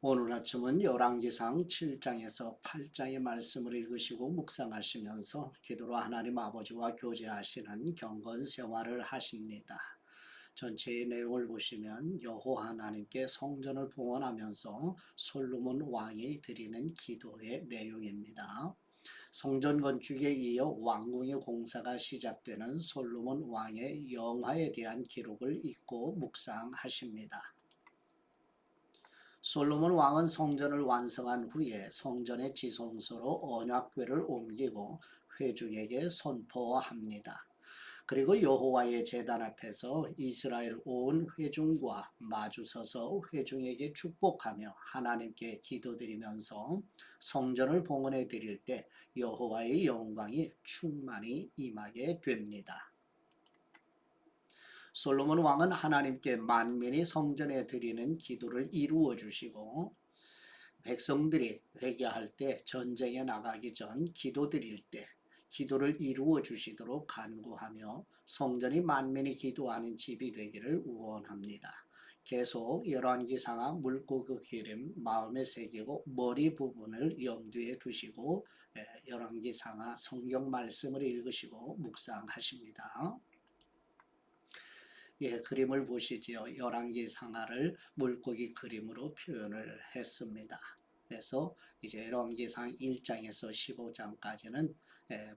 오늘 아침은 열왕기상 7장에서 8장의 말씀을 읽으시고 묵상하시면서 기도로 하나님 아버지와 교제하시는 경건 생활을 하십니다. 전체의 내용을 보시면 여호와 하나님께 성전을 봉헌하면서 솔로몬 왕이 드리는 기도의 내용입니다. 성전 건축에 이어 왕궁의 공사가 시작되는 솔로몬 왕의 영화에 대한 기록을 읽고 묵상하십니다. 솔로몬 왕은 성전을 완성한 후에 성전의 지성소로 언약궤를 옮기고 회중에게 선포합니다. 그리고 여호와의 제단 앞에서 이스라엘 온 회중과 마주서서 회중에게 축복하며 하나님께 기도드리면서 성전을 봉헌해 드릴 때 여호와의 영광이 충만히 임하게 됩니다. 솔로몬 왕은 하나님께 만민이 성전에 드리는 기도를 이루어 주시고 백성들이 회개할 때 전쟁에 나가기 전 기도 드릴 때 기도를 이루어 주시도록 간구하며 성전이 만민이 기도하는 집이 되기를 원합니다. 계속 열왕기상하 물고기 기름 마음에 새기고 머리 부분을 염두에 두시고 열왕기상하 성경 말씀을 읽으시고 묵상하십니다. 그림을 보시지요. 열왕기 상하를 물고기 그림으로 표현을 했습니다. 그래서 이제 열왕기상 1장에서 15장까지는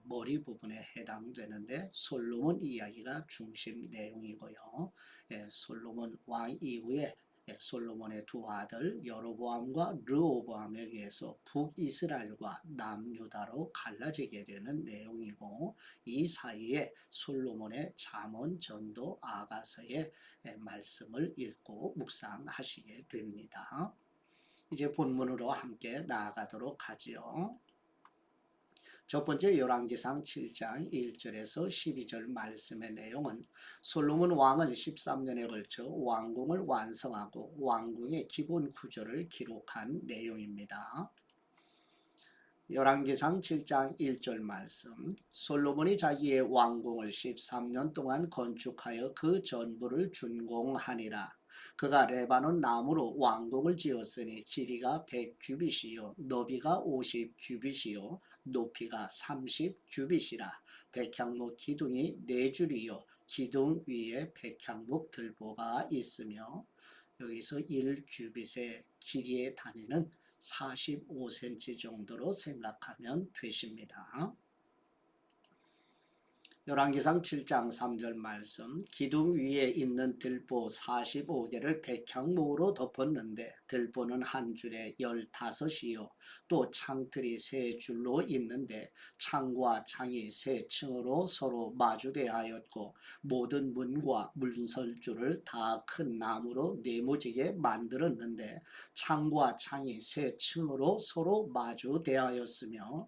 머리 부분에 해당되는데 솔로몬 이야기가 중심 내용이고요. 솔로몬 왕 이후에 솔로몬의 두 아들 여로보암과 르호보암에 의해서 북이스라엘과 남유다로 갈라지게 되는 내용이고 이 사이에 솔로몬의 잠언, 전도, 아가서의 말씀을 읽고 묵상하시게 됩니다. 이제 본문으로 함께 나아가도록 하지요. 첫 번째 열왕기상 7장 1절에서 12절 말씀의 내용은 솔로몬 왕은 13년에 걸쳐 왕궁을 완성하고 왕궁의 기본 구조를 기록한 내용입니다. 열왕기상 7장 1절 말씀 솔로몬이 자기의 왕궁을 13년 동안 건축하여 그 전부를 준공하니라. 그가 레바논 나무로 왕궁을 지었으니 길이가 100규빗이요 너비가 50규빗이요 높이가 30규빗이라. 백향목 기둥이 4줄이요 기둥 위에 백향목 들보가 있으며 여기서 1규빗의 길이의 단위는 45cm 정도로 생각하면 되십니다. 열왕기상 7장 3절 말씀 기둥 위에 있는 들보 45개를 백향목으로 덮었는데 들보는 한 줄에 15이요 또 창틀이 3줄로 있는데 창과 창이 3층으로 서로 마주대하였고 모든 문과 문설주를 다 큰 나무로 네모지게 만들었는데 창과 창이 3층으로 서로 마주대하였으며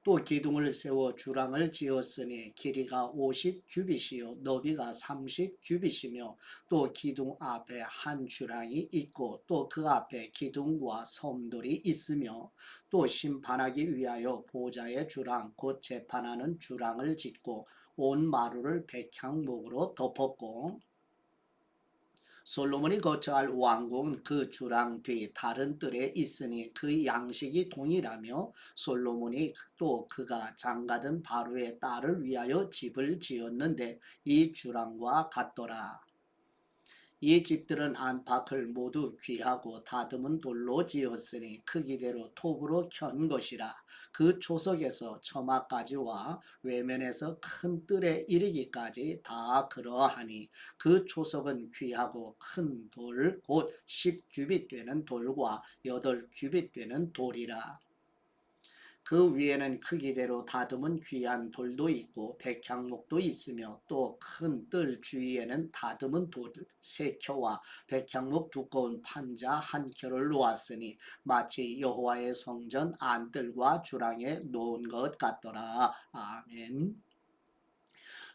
또 기둥을 세워 주랑을 지었으니 길이가 50규빗이요 너비가 30규빗이며 또 기둥 앞에 한 주랑이 있고 또 그 앞에 기둥과 섬돌이 있으며 또 심판하기 위하여 보좌의 주랑 곧 재판하는 주랑을 짓고 온 마루를 백향목으로 덮었고 솔로몬이 거처할 왕궁은 그 주랑 뒤 다른 뜰에 있으니 그 양식이 동일하며 솔로몬이 또 그가 장가든 바로의 딸을 위하여 집을 지었는데 이 주랑과 같더라. 이 집들은 안팎을 모두 귀하고 다듬은 돌로 지었으니 크기대로 톱으로 켠 것이라. 그 초석에서 처마까지와 외면에서 큰 뜰에 이르기까지 다 그러하니 그 초석은 귀하고 큰 돌 곧 10규빗 되는 돌과 8규빗 되는 돌이라. 그 위에는 크기대로 다듬은 귀한 돌도 있고 백향목도 있으며 또 큰 뜰 주위에는 다듬은 돌 3켜와 백향목 두꺼운 판자 1켜를 놓았으니 마치 여호와의 성전 안뜰과 주랑에 놓은 것 같더라. 아멘.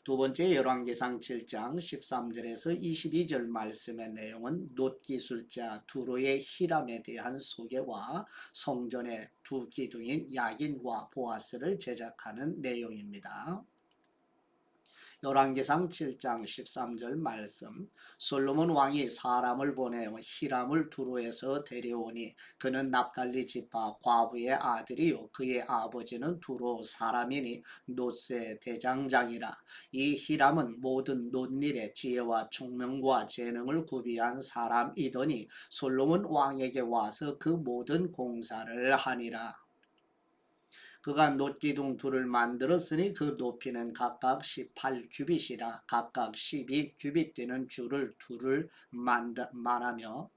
두 번째 열왕기상 7장 13절에서 22절 말씀의 내용은 놋기술자 두로의 히람에 대한 소개와 성전의 두 기둥인 야긴과 보아스를 제작하는 내용입니다. 열왕기상 7장 13절 말씀. 솔로몬 왕이 사람을 보내어 히람을 두로에서 데려오니 그는 납달리 지파 과부의 아들이요 그의 아버지는 두로 사람이니 놋의 대장장이라. 이 히람은 모든 놋일의 지혜와 총명과 재능을 구비한 사람이더니 솔로몬 왕에게 와서 그 모든 공사를 하니라. 그가 놋기둥 둘을 만들었으니 그 높이는 각각 18규빗이라. 각각 12규빗 되는 줄을 둘을 만하며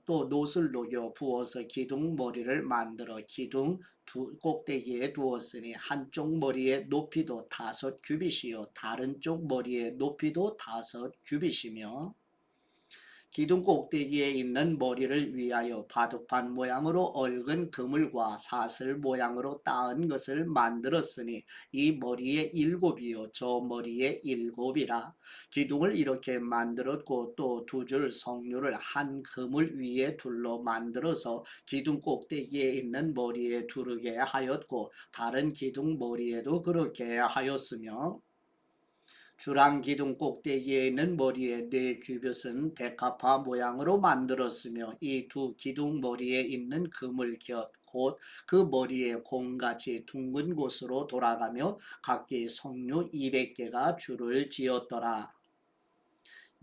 또 놋을 녹여 부어서 기둥 머리를 만들어 기둥 두 꼭대기에 두었으니 한쪽 머리의 높이도 5규빗이요 다른 쪽 머리의 높이도 5규빗이며 기둥 꼭대기에 있는 머리를 위하여 바둑판 모양으로 얽은 그물과 사슬 모양으로 따은 것을 만들었으니 이 머리에 7이요 저 머리에 7이라. 기둥을 이렇게 만들었고 또 두 줄 석류를 한 그물 위에 둘러 만들어서 기둥 꼭대기에 있는 머리에 두르게 하였고 다른 기둥 머리에도 그렇게 하였으며 주랑 기둥 꼭대기에 있는 머리에 네 규빗은 백합화 모양으로 만들었으며 이 두 기둥 머리에 있는 그물 곁 곧 그 머리에 공같이 둥근 곳으로 돌아가며 각기 석류 200개가 줄을 지었더라.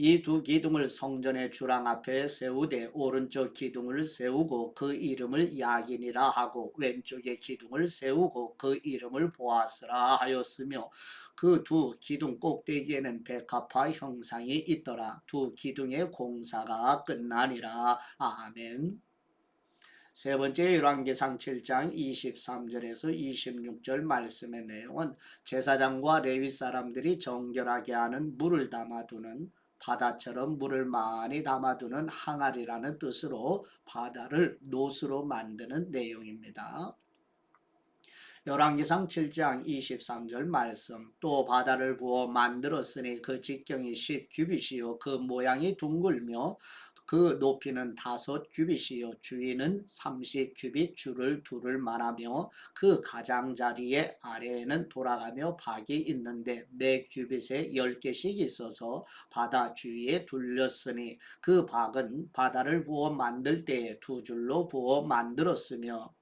이 두 기둥을 성전의 주랑 앞에 세우되 오른쪽 기둥을 세우고 그 이름을 야긴이라 하고 왼쪽의 기둥을 세우고 그 이름을 보아스라 하였으며 그 두 기둥 꼭대기에는 백합화 형상이 있더라. 두 기둥의 공사가 끝나니라. 아멘. 세 번째 열왕기상 7장 23절에서 26절 말씀의 내용은 제사장과 레위 사람들이 정결하게 하는 물을 담아두는 바다처럼 물을 많이 담아두는 항아리라는 뜻으로 바다를 놋으로 만드는 내용입니다. 열왕기상 7장 23절 말씀. 또 바다를 부어 만들었으니 그 직경이 10규빗이요 그 모양이 둥글며 그 높이는 5규빗이요 주위는 30규빗 줄을 둘을 말하며 그 가장자리의 아래에는 돌아가며 박이 있는데 매 규빗에 10개씩 있어서 바다 주위에 둘렸으니 그 박은 바다를 부어 만들 때에 두 줄로 부어 만들었으며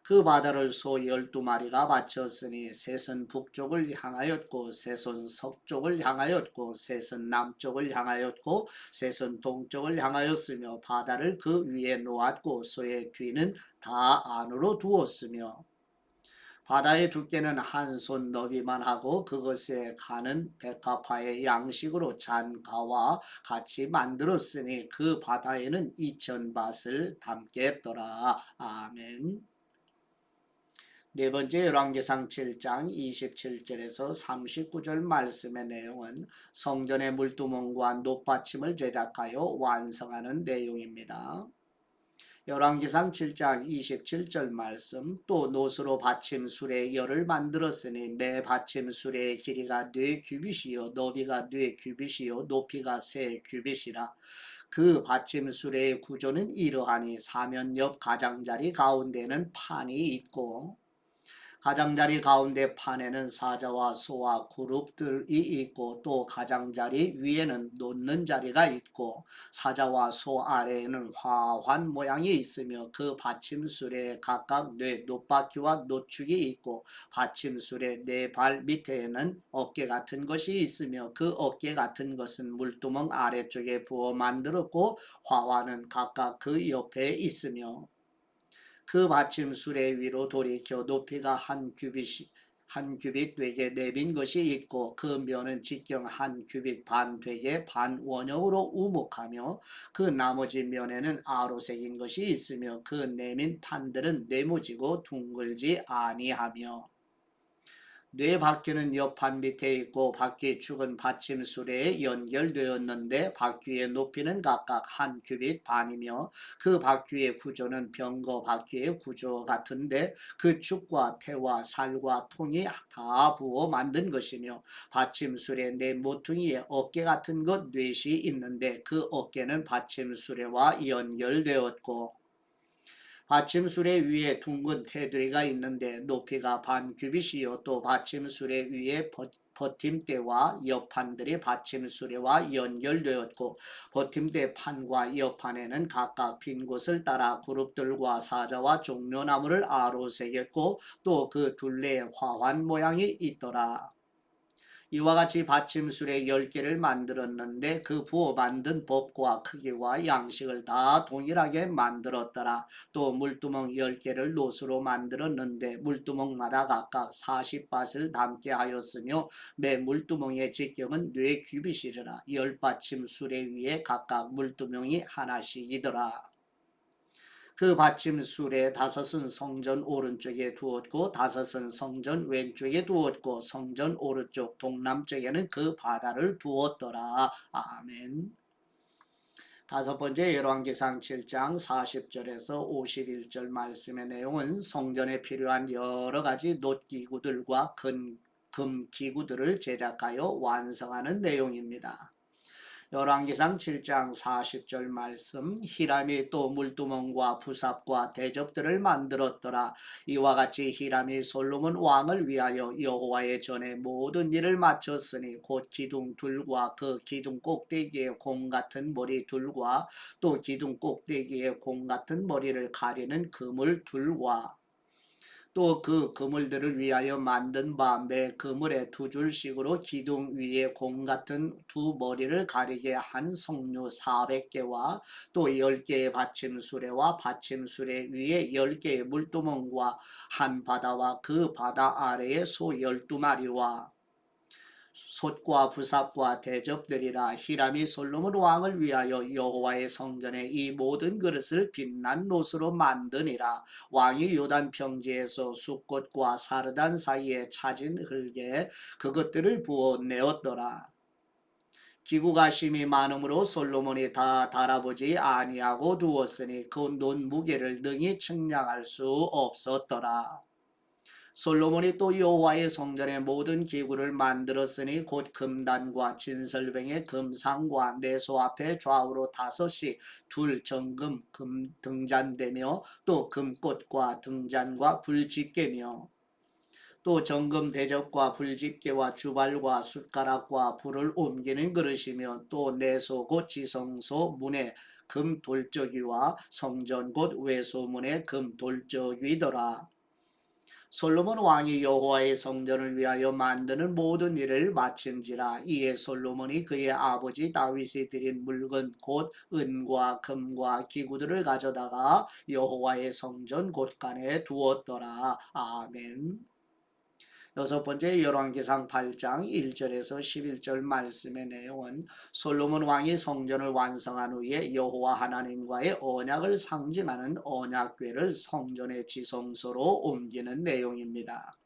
그 바다를 소 12마리가 바쳤으니 셋은 북쪽을 향하였고 셋은 서쪽을 향하였고 셋은 남쪽을 향하였고 셋은 동쪽을 향하였으며 바다를 그 위에 놓았고 소의 뒤는 다 안으로 두었으며 바다의 두께는 한 손 너비만 하고 그것에 가는 백합화의 양식으로 잔가와 같이 만들었으니 그 바다에는 2000밭을 담겠더라. 아멘. 네 번째 열왕기상 7장 27절에서 39절 말씀의 내용은 성전의 물두멍과 놋받침을 제작하여 완성하는 내용입니다. 열왕기상 7장 27절 말씀. 또 놋으로 받침술의 열을 만들었으니 매 받침술의 길이가 4규빗이요 너비가 4규빗이요 높이가 3규빗이라. 그 받침술의 구조는 이러하니 사면 옆 가장자리 가운데는 판이 있고 가장자리 가운데 판에는 사자와 소와 그룹들이 있고 또 가장자리 위에는 놓는 자리가 있고 사자와 소 아래에는 화환 모양이 있으며 그 받침술에 각각 네 놋바퀴와 놋축이 있고 받침술의 네 발 밑에는 어깨 같은 것이 있으며 그 어깨 같은 것은 물두멍 아래쪽에 부어 만들었고 화환은 각각 그 옆에 있으며 그 받침술의 위로 돌이켜 높이가 한 규빗 되게 내빈 것이 있고 그 면은 직경 한 규빗 반 되게 반 원형으로 우목하며 그 나머지 면에는 아로 새긴 것이 있으며 그 내민 판들은 네모지고 둥글지 아니하며 뇌 바퀴는 옆판 밑에 있고 바퀴 축은 받침술에 연결되었는데 바퀴의 높이는 각각 한 규빗 반이며 그 바퀴의 구조는 병거 바퀴의 구조 같은데 그 축과 태와 살과 통이 다 부어 만든 것이며 받침술의 네 모퉁이에 어깨 같은 것 뇌시 있는데 그 어깨는 받침술에와 연결되었고 받침술의 위에 둥근 테두리가 있는데 높이가 반 규빗이요. 또 받침술의 위에 버팀대와 옆판들이 받침수레와 연결되었고 버팀대 판과 옆판에는 각각 빈 곳을 따라 그룹들과 사자와 종려나무를 아로 새겼고 또 그 둘레에 화환 모양이 있더라. 이와 같이 받침술에 10개를 만들었는데 그 부어 만든 법과 크기와 양식을 다 동일하게 만들었더라. 또 물두멍 10개를 노수로 만들었는데 물두멍마다 각각 40밭을 담게 하였으며 매 물두멍의 직경은 4규빗이라 10받침술에 위에 각각 물두멍이 하나씩이더라. 그 받침술에 5은 성전 오른쪽에 두었고 5은 성전 왼쪽에 두었고 성전 오른쪽 동남쪽에는 그 바다를 두었더라. 아멘. 다섯 번째 열왕기상 7장 40절에서 51절 말씀의 내용은 성전에 필요한 여러 가지 놋기구들과 금기구들을 제작하여 완성하는 내용입니다. 열왕기상 7장 40절 말씀 히람이 또 물두멍과 부삽과 대접들을 만들었더라. 이와 같이 히람이 솔로몬 왕을 위하여 여호와의 전에 모든 일을 마쳤으니 곧 기둥 둘과 그 기둥 꼭대기에 공 같은 머리 둘과 또 기둥 꼭대기에 공 같은 머리를 가리는 그물 둘과 또 그 그물들을 위하여 만든 바 매 그물에 2줄씩으로 기둥 위에 공 같은 두 머리를 가리게 한 석류 400개와 또 10개의 받침수레와 받침수레 위에 10개의 물두멍과 한 바다와 그 바다 아래에 소 12마리와 솥과 부삽과 대접들이라. 히람이 솔로몬 왕을 위하여 여호와의 성전에 이 모든 그릇을 빛난 놋으로 만드니라. 왕이 요단 평지에서 숫꽃과 사르단 사이에 차진 흙에 그것들을 부어 내었더라. 기구가 심이 많으므로 솔로몬이 다 달아보지 아니하고 두었으니 그 논 무게를 능히 측량할 수 없었더라. 솔로몬이 또 여호와의 성전의 모든 기구를 만들었으니 곧 금단과 진설병의 금상과 내소 앞에 좌우로 5씩 둘 정금 등잔대며 또 금꽃과 등잔과 불집게며 또 정금 대접과 불집게와 주발과 숟가락과 불을 옮기는 그릇이며 또 내소 곧 지성소 문에 금 돌적이와 성전 곧 외소문에 금 돌적이더라. 솔로몬 왕이 여호와의 성전을 위하여 만드는 모든 일을 마친지라. 이에 솔로몬이 그의 아버지 다윗이 드린 물건 곧 은과 금과 기구들을 가져다가 여호와의 성전 곳간에 두었더라. 아멘. 여섯 번째 열왕기상 8장 1절에서 11절 말씀의 내용은 솔로몬 왕이 성전을 완성한 후에 여호와 하나님과의 언약을 상징하는 언약궤를 성전의 지성소로 옮기는 내용입니다.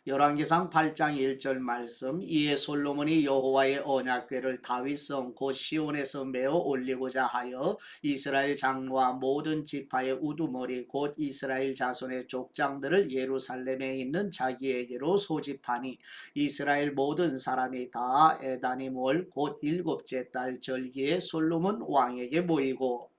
열왕기상 8장 1절 말씀 이에 솔로몬이 여호와의 언약궤를 다윗성 곧 시온에서 메어 올리고자 하여 이스라엘 장로와 모든 지파의 우두머리 곧 이스라엘 자손의 족장들을 예루살렘에 있는 자기에게로 소집하니 이스라엘 모든 사람이 다 에다니몰 곧 7째 달 절기에 솔로몬 왕에게 모이고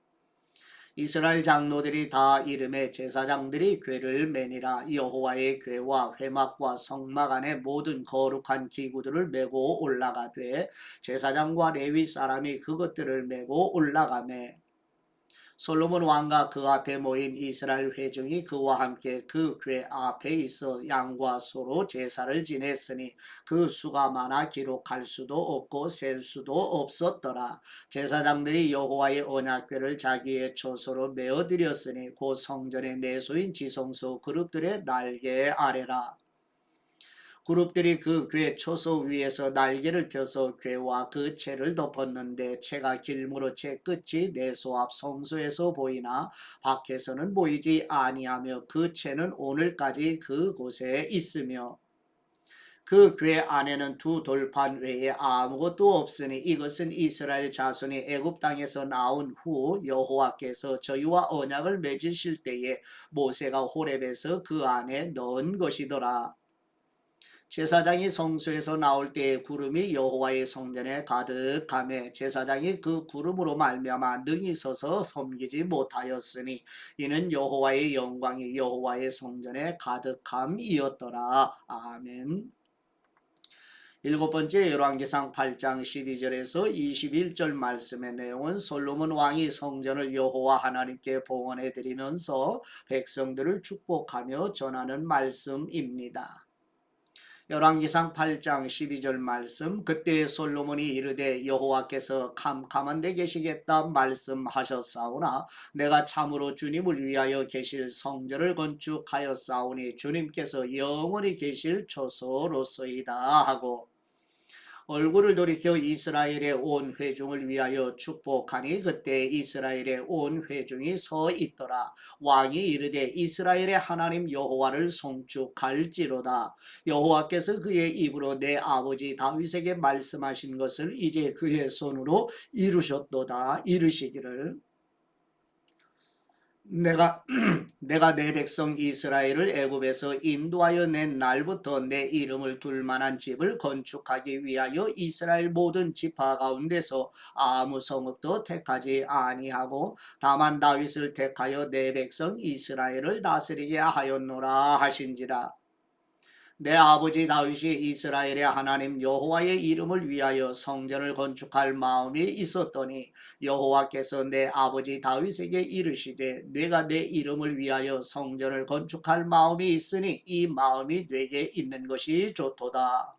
이스라엘 장로들이 다 이름의 제사장들이 궤를 매니라. 여호와의 궤와 회막과 성막 안에 모든 거룩한 기구들을 메고 올라가되 제사장과 레위 사람이 그것들을 메고 올라가매 솔로몬 왕과 그 앞에 모인 이스라엘 회중이 그와 함께 그 궤 앞에 있어 양과 소로 제사를 지냈으니 그 수가 많아 기록할 수도 없고 셀 수도 없었더라. 제사장들이 여호와의 언약궤를 자기의 처소로 메어드렸으니 곧 성전의 내소인 지성소 그룹들의 날개 아래라. 그룹들이 그 궤 초소 위에서 날개를 펴서 궤와 그 채를 덮었는데 채가 길므로 채 끝이 내소 앞 성소에서 보이나 밖에서는 보이지 아니하며 그 채는 오늘까지 그곳에 있으며 그 궤 안에는 두 돌판 외에 아무것도 없으니 이것은 이스라엘 자손이 애굽 땅에서 나온 후 여호와께서 저희와 언약을 맺으실 때에 모세가 호렙에서 그 안에 넣은 것이더라. 제사장이 성소에서 나올 때에 구름이 여호와의 성전에 가득하매 제사장이 그 구름으로 말미암아 능히 서서 섬기지 못하였으니 이는 여호와의 영광이 여호와의 성전에 가득함이었더라. 아멘. 일곱 번째 열왕기상 8장 12절에서 21절 말씀의 내용은 솔로몬 왕이 성전을 여호와 하나님께 봉헌해 드리면서 백성들을 축복하며 전하는 말씀입니다. 열왕기상 8장 12절 말씀, 그때 솔로몬이 이르되 여호와께서 캄캄한 데 계시겠다 말씀하셨사오나 내가 참으로 주님을 위하여 계실 성전을 건축하였사오니 주님께서 영원히 계실 처소로소이다 하고, 얼굴을 돌이켜 이스라엘의 온 회중을 위하여 축복하니 그때 이스라엘의 온 회중이 서 있더라. 왕이 이르되 이스라엘의 하나님 여호와를 송축할지로다. 여호와께서 그의 입으로 내 아버지 다윗에게 말씀하신 것을 이제 그의 손으로 이루셨도다. 이르시기를 내가 내 백성 이스라엘을 애굽에서 인도하여 낸 날부터 내 이름을 둘 만한 집을 건축하기 위하여 이스라엘 모든 지파 가운데서 아무 성읍도 택하지 아니하고 다만 다윗을 택하여 내 백성 이스라엘을 다스리게 하였노라 하신지라. 내 아버지 다윗이 이스라엘의 하나님 여호와의 이름을 위하여 성전을 건축할 마음이 있었더니 여호와께서 내 아버지 다윗에게 이르시되 내가 내 이름을 위하여 성전을 건축할 마음이 있으니 이 마음이 내게 있는 것이 좋도다.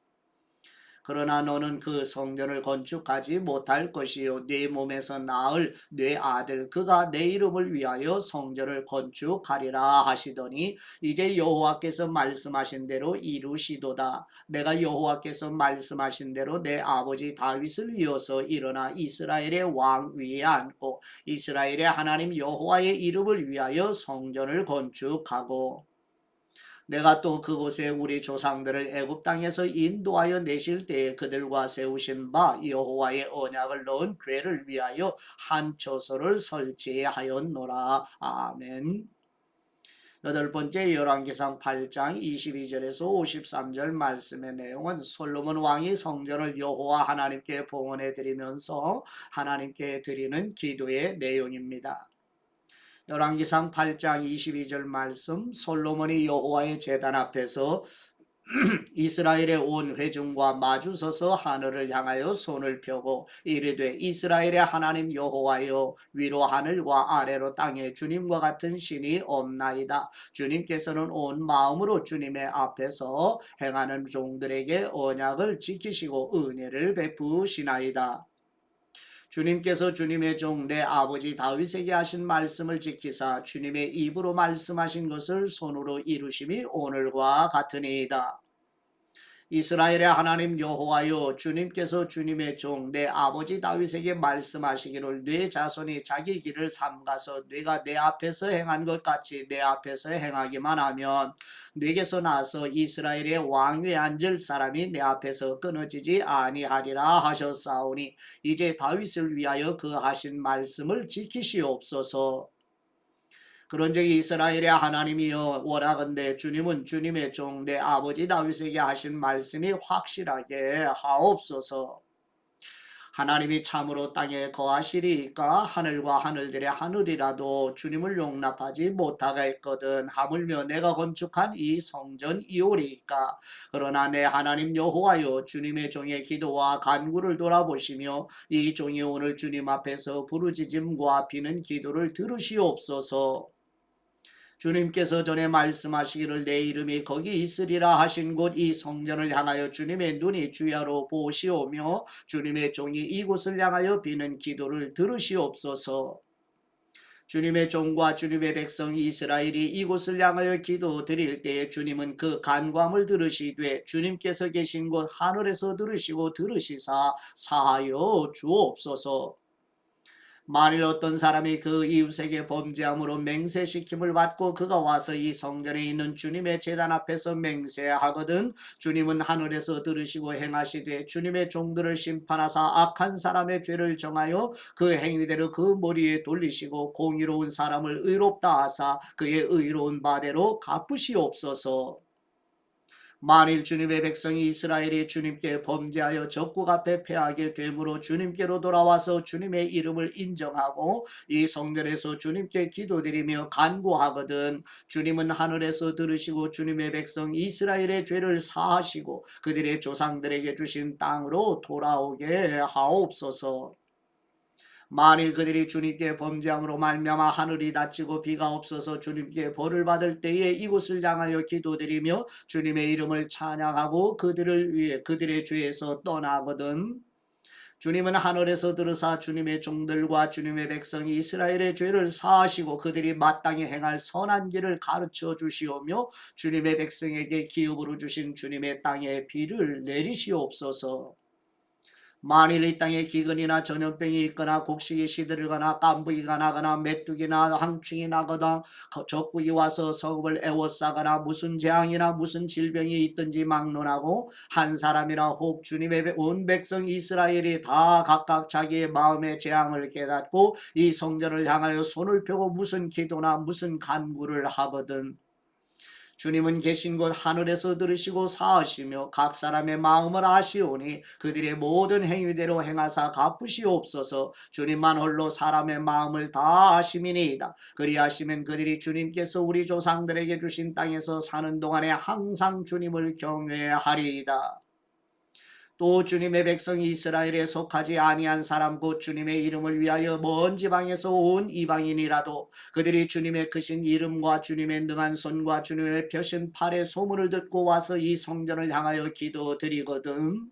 그러나 너는 그 성전을 건축하지 못할 것이요 네 몸에서 낳을 네 아들 그가 내 이름을 위하여 성전을 건축하리라 하시더니 이제 여호와께서 말씀하신 대로 이루시도다. 내가 여호와께서 말씀하신 대로 내 아버지 다윗을 이어서 일어나 이스라엘의 왕 위에 앉고 이스라엘의 하나님 여호와의 이름을 위하여 성전을 건축하고, 내가 또 그곳에 우리 조상들을 애굽 땅에서 인도하여 내실 때에 그들과 세우신 바 여호와의 언약을 넣은 궤를 위하여 한 처소를 설치하였노라. 아멘. 여덟 번째 열왕기상 8장 22절에서 53절 말씀의 내용은 솔로몬 왕이 성전을 여호와 하나님께 봉헌해 드리면서 하나님께 드리는 기도의 내용입니다. 열왕기상 8장 22절 말씀, 솔로몬이 여호와의 제단 앞에서 이스라엘의 온 회중과 마주서서 하늘을 향하여 손을 펴고 이르되 이스라엘의 하나님 여호와여 위로 하늘과 아래로 땅에 주님과 같은 신이 없나이다. 주님께서는 온 마음으로 주님의 앞에서 행하는 종들에게 언약을 지키시고 은혜를 베푸시나이다. 주님께서 주님의 종 내 아버지 다윗에게 하신 말씀을 지키사 주님의 입으로 말씀하신 것을 손으로 이루심이 오늘과 같으니이다. 이스라엘의 하나님 여호와여 주님께서 주님의 종 내 아버지 다윗에게 말씀하시기를 내 자손이 자기 길을 삼가서 내가 내 앞에서 행한 것 같이 내 앞에서 행하기만 하면 내게서 나서 이스라엘의 왕위에 앉을 사람이 내 앞에서 끊어지지 아니하리라 하셨사오니 이제 다윗을 위하여 그 하신 말씀을 지키시옵소서. 그런즉 이스라엘의 하나님이여 원하건대 주님은 주님의 종 내 아버지 다윗에게 하신 말씀이 확실하게 하옵소서. 하나님이 참으로 땅에 거하시리이까 하늘과 하늘들의 하늘이라도 주님을 용납하지 못하겠거든 하물며 내가 건축한 이 성전이오리이까. 그러나 내 하나님 여호와여 주님의 종의 기도와 간구를 돌아보시며 이 종이 오늘 주님 앞에서 부르짖음과 비는 기도를 들으시옵소서. 주님께서 전에 말씀하시기를 내 이름이 거기 있으리라 하신 곳 이 성전을 향하여 주님의 눈이 주야로 보시오며 주님의 종이 이곳을 향하여 비는 기도를 들으시옵소서. 주님의 종과 주님의 백성 이스라엘이 이곳을 향하여 기도 드릴 때에 주님은 그 간구함을 들으시되 주님께서 계신 곳 하늘에서 들으시고 들으시사 사하여 주옵소서. 만일 어떤 사람이 그 이웃에게 범죄함으로 맹세시킴을 받고 그가 와서 이 성전에 있는 주님의 제단 앞에서 맹세하거든 주님은 하늘에서 들으시고 행하시되 주님의 종들을 심판하사 악한 사람의 죄를 정하여 그 행위대로 그 머리에 돌리시고 공의로운 사람을 의롭다 하사 그의 의로운 바대로 갚으시옵소서. 만일 주님의 백성이 이스라엘이 주님께 범죄하여 적국 앞에 패하게 되므로 주님께로 돌아와서 주님의 이름을 인정하고 이 성전에서 주님께 기도드리며 간구하거든 주님은 하늘에서 들으시고 주님의 백성 이스라엘의 죄를 사하시고 그들의 조상들에게 주신 땅으로 돌아오게 하옵소서. 만일 그들이 주님께 범죄함으로 말미암아 하늘이 닫히고 비가 없어서 주님께 벌을 받을 때에 이곳을 향하여 기도드리며 주님의 이름을 찬양하고 그들을 위해 그들의 죄에서 떠나거든 주님은 하늘에서 들으사 주님의 종들과 주님의 백성이 이스라엘의 죄를 사하시고 그들이 마땅히 행할 선한 길을 가르쳐 주시오며 주님의 백성에게 기업으로 주신 주님의 땅에 비를 내리시옵소서. 만일 이 땅에 기근이나 전염병이 있거나 곡식이 시들거나 깐부기가 나거나 메뚜기나 항충이 나거나 적국이 와서 성읍을 애워싸거나 무슨 재앙이나 무슨 질병이 있든지 막론하고 한 사람이나 혹 주님의 온 백성 이스라엘이 다 각각 자기의 마음의 재앙을 깨닫고 이 성전을 향하여 손을 펴고 무슨 기도나 무슨 간구를 하거든 주님은 계신 곳 하늘에서 들으시고 사하시며 각 사람의 마음을 아시오니 그들의 모든 행위대로 행하사 갚으시옵소서. 주님만 홀로 사람의 마음을 다 아심이니이다. 그리하시면 그들이 주님께서 우리 조상들에게 주신 땅에서 사는 동안에 항상 주님을 경외하리이다. 또 주님의 백성 이스라엘에 속하지 아니한 사람 곧 주님의 이름을 위하여 먼 지방에서 온 이방인이라도 그들이 주님의 크신 이름과 주님의 능한 손과 주님의 펴신 팔의 소문을 듣고 와서 이 성전을 향하여 기도드리거든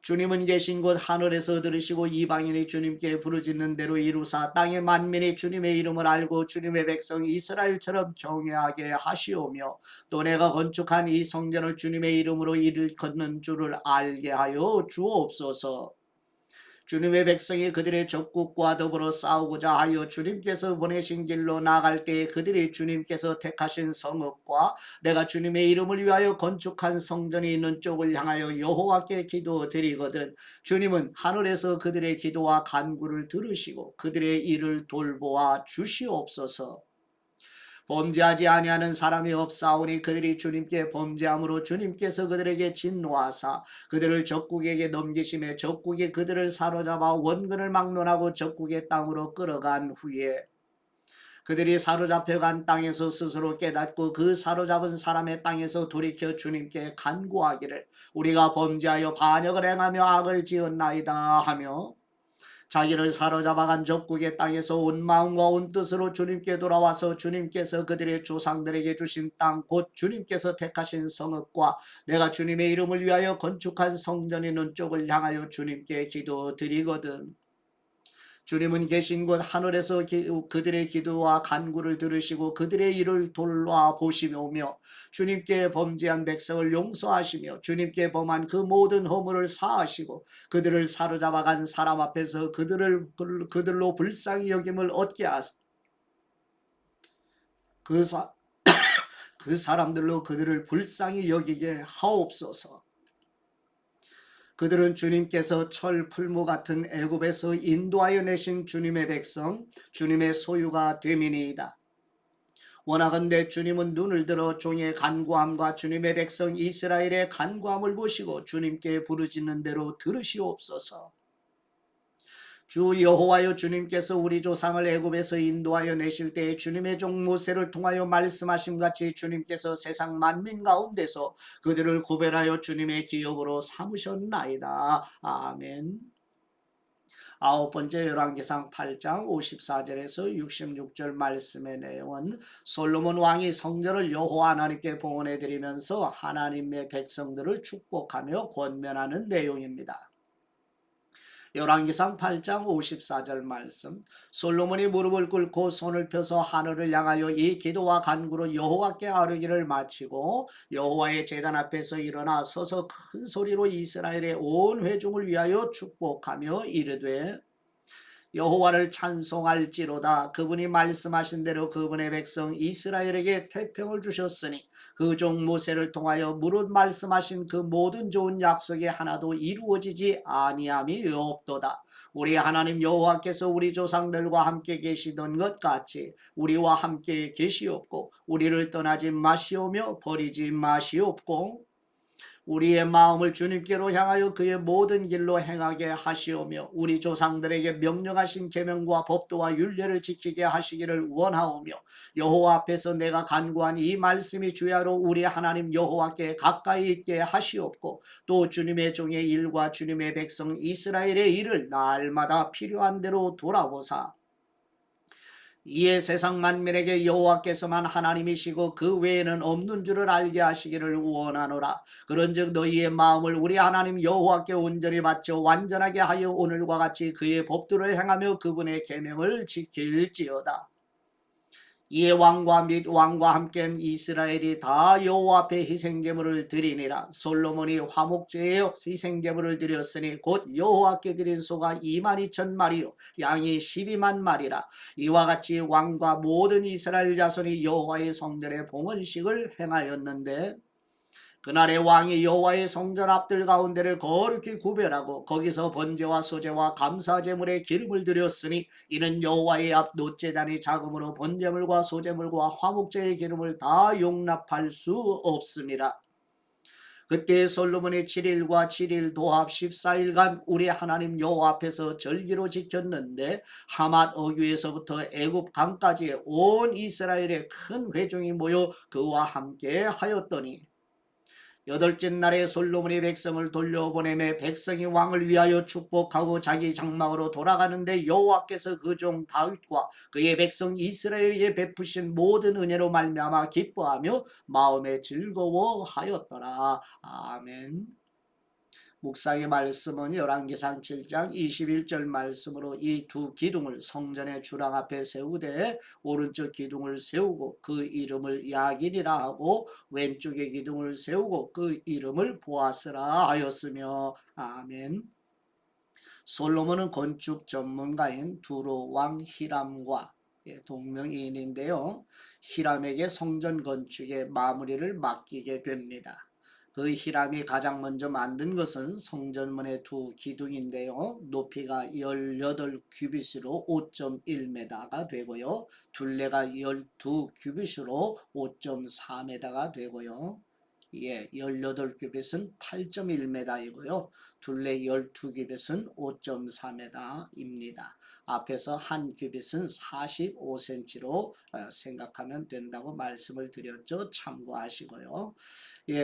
주님은 계신 곳 하늘에서 들으시고 이방인이 주님께 부르짖는 대로 이루사 땅의 만민이 주님의 이름을 알고 주님의 백성 이스라엘처럼 경외하게 하시오며 또 내가 건축한 이 성전을 주님의 이름으로 일컫는 줄을 알게 하여 주옵소서. 주님의 백성이 그들의 적국과 더불어 싸우고자 하여 주님께서 보내신 길로 나갈 때에 그들이 주님께서 택하신 성읍과 내가 주님의 이름을 위하여 건축한 성전이 있는 쪽을 향하여 여호와께 기도드리거든 주님은 하늘에서 그들의 기도와 간구를 들으시고 그들의 일을 돌보아 주시옵소서. 범죄하지 아니하는 사람이 없사오니 그들이 주님께 범죄함으로 주님께서 그들에게 진노하사 그들을 적국에게 넘기심에 적국이 그들을 사로잡아 원근을 막론하고 적국의 땅으로 끌어간 후에 그들이 사로잡혀간 땅에서 스스로 깨닫고 그 사로잡은 사람의 땅에서 돌이켜 주님께 간구하기를 우리가 범죄하여 반역을 행하며 악을 지었나이다 하며 자기를 사로잡아간 적국의 땅에서 온 마음과 온 뜻으로 주님께 돌아와서 주님께서 그들의 조상들에게 주신 땅 곧 주님께서 택하신 성읍과 내가 주님의 이름을 위하여 건축한 성전이 있는 쪽을 향하여 주님께 기도드리거든 주님은 계신 곳 하늘에서 그들의 기도와 간구를 들으시고 그들의 일을 돌아보시며 주님께 범죄한 백성을 용서하시며 주님께 범한 그 모든 허물을 사하시고 그들을 사로잡아간 사람 앞에서 그들로 불쌍히 여김을 얻게 하사 그 사람들로 그들을 불쌍히 여기게 하옵소서. 그들은 주님께서 철 풀무 같은 애굽에서 인도하여 내신 주님의 백성 주님의 소유가 됨이니이다. 원하건대 주님은 눈을 들어 종의 간구함과 주님의 백성 이스라엘의 간구함을 보시고 주님께 부르짖는 대로 들으시옵소서. 주 여호와여 주님께서 우리 조상을 애굽에서 인도하여 내실 때에 주님의 종 모세를 통하여 말씀하신 같이 주님께서 세상 만민 가운데서 그들을 구별하여 주님의 기업으로 삼으셨나이다. 아멘. 아홉 번째 열왕기상 8장 54절에서 66절 말씀의 내용은 솔로몬 왕이 성전을 여호와 하나님께 봉헌해 드리면서 하나님의 백성들을 축복하며 권면하는 내용입니다. 열왕기상 8장 54절 말씀 솔로몬이 무릎을 꿇고 손을 펴서 하늘을 향하여 이 기도와 간구로 여호와께 아뢰기를 마치고 여호와의 제단 앞에서 일어나 서서 큰 소리로 이스라엘의 온 회중을 위하여 축복하며 이르되 여호와를 찬송할지로다. 그분이 말씀하신 대로 그분의 백성 이스라엘에게 태평을 주셨으니 그 종 모세를 통하여 무릇 말씀하신 그 모든 좋은 약속이 하나도 이루어지지 아니함이 없도다. 우리 하나님 여호와께서 우리 조상들과 함께 계시던 것 같이 우리와 함께 계시옵고 우리를 떠나지 마시오며 버리지 마시옵고 우리의 마음을 주님께로 향하여 그의 모든 길로 행하게 하시오며 우리 조상들에게 명령하신 계명과 법도와 율례를 지키게 하시기를 원하오며 여호와 앞에서 내가 간구한 이 말씀이 주야로 우리 하나님 여호와께 가까이 있게 하시옵고 또 주님의 종의 일과 주님의 백성 이스라엘의 일을 날마다 필요한 대로 돌아보사 이에 세상 만민에게 여호와께서만 하나님이시고 그 외에는 없는 줄을 알게 하시기를 원하노라. 그런즉 너희의 마음을 우리 하나님 여호와께 온전히 바쳐 완전하게 하여 오늘과 같이 그의 법도를 행하며 그분의 계명을 지킬지어다. 이에 왕과 및 왕과 함께한 이스라엘이 다 여호와 앞에 희생제물을 드리니라. 솔로몬이 화목제에 희생제물을 드렸으니 곧 여호와께 드린 소가 22,000마리요 양이 12만 마리라. 이와 같이 왕과 모든 이스라엘 자손이 여호와의 성전에 봉헌식을 행하였는데 그날의 왕이 여호와의 성전 앞들 가운데를 거룩히 구별하고 거기서 번제와 소제와 감사제물의 기름을 드렸으니 이는 여호와의 앞 놋제단이 작음으로 번제물과 소제물과 화목제의 기름을 다 용납할 수 없습니다. 그때 솔로몬이 7일과 7일 도합 14일간 우리 하나님 여호와 앞에서 절기로 지켰는데 하맛 어귀에서부터 애굽 강까지 온 이스라엘의 큰 회중이 모여 그와 함께 하였더니 여덟째 날에 솔로몬이 백성을 돌려보내매 백성이 왕을 위하여 축복하고 자기 장막으로 돌아가는데 여호와께서 그 종 다윗과 그의 백성 이스라엘에게 베푸신 모든 은혜로 말미암아 기뻐하며 마음에 즐거워하였더라. 아멘. 묵상의 말씀은 열왕기상 7장 21절 말씀으로 이 두 기둥을 성전의 주랑 앞에 세우되 오른쪽 기둥을 세우고 그 이름을 야긴이라 하고 왼쪽의 기둥을 세우고 그 이름을 보아스라 하였으며 아멘. 솔로몬은 건축 전문가인 두로 왕 히람과 동명이인인데요. 히람에게 성전 건축의 마무리를 맡기게 됩니다. 그 히람이 가장 먼저 만든 것은 성전문의 두 기둥인데요. 높이가 18규빗으로 5.1m가 되고요. 둘레가 12규빗으로 5.4m가 되고요. 18규빗은 8.1m이고요. 둘레 12규빗은 5.4m입니다. 앞에서 한 규빗은 45cm로 생각하면 된다고 말씀을 드렸죠. 참고하시고요.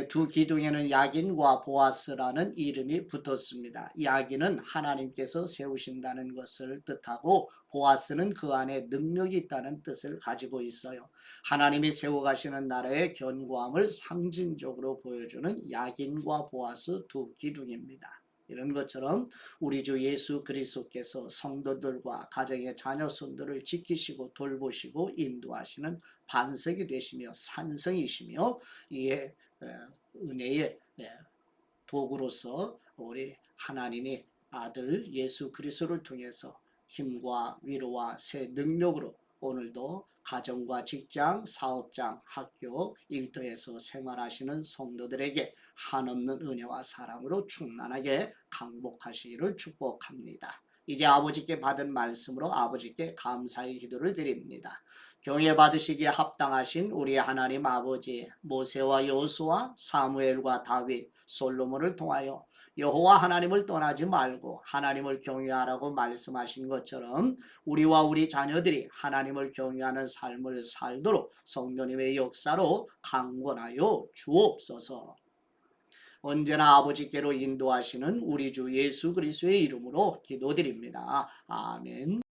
두 기둥에는 야긴과 보아스라는 이름이 붙었습니다. 야긴은 하나님께서 세우신다는 것을 뜻하고 보아스는 그 안에 능력이 있다는 뜻을 가지고 있어요. 하나님이 세워가시는 나라의 견고함을 상징적으로 보여주는 야긴과 보아스 두 기둥입니다. 이런 것처럼 우리 주 예수 그리스도께서 성도들과 가정의 자녀손들을 지키시고 돌보시고 인도하시는 반석이 되시며 산성이시며 이에 은혜의 도구로서 우리 하나님의 아들 예수 그리스도를 통해서 힘과 위로와 새 능력으로 오늘도 가정과 직장, 사업장, 학교, 일터에서 생활하시는 성도들에게 한없는 은혜와 사랑으로 충만하게 강복하시기를 축복합니다. 이제 아버지께 받은 말씀으로 아버지께 감사의 기도를 드립니다. 경외 받으시기에 합당하신 우리 하나님 아버지 모세와 여호수아, 사무엘과 다윗, 솔로몬을 통하여 여호와 하나님을 떠나지 말고 하나님을 경외하라고 말씀하신 것처럼 우리와 우리 자녀들이 하나님을 경외하는 삶을 살도록 성령님의 역사로 강권하여 주옵소서. 언제나 아버지께로 인도하시는 우리 주 예수 그리스도의 이름으로 기도드립니다. 아멘.